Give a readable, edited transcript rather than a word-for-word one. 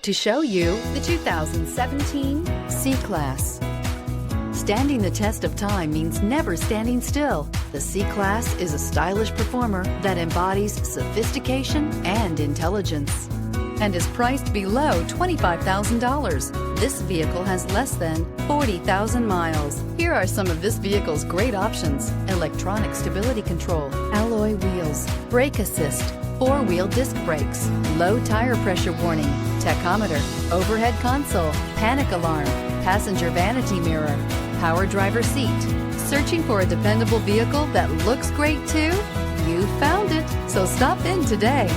to show you the 2017 C-Class. Standing the test of time means never standing still. The C-Class is a stylish performer that embodies sophistication and intelligence and is priced below $25,000. This vehicle has less than 40,000 miles. Here are some of this vehicle's great options: electronic stability control, alloy wheels, brake assist, four-wheel disc brakes, low tire pressure warning, tachometer, overhead console, panic alarm, passenger vanity mirror, power driver seat. Searching for a dependable vehicle that looks great too? You found it, so stop in today.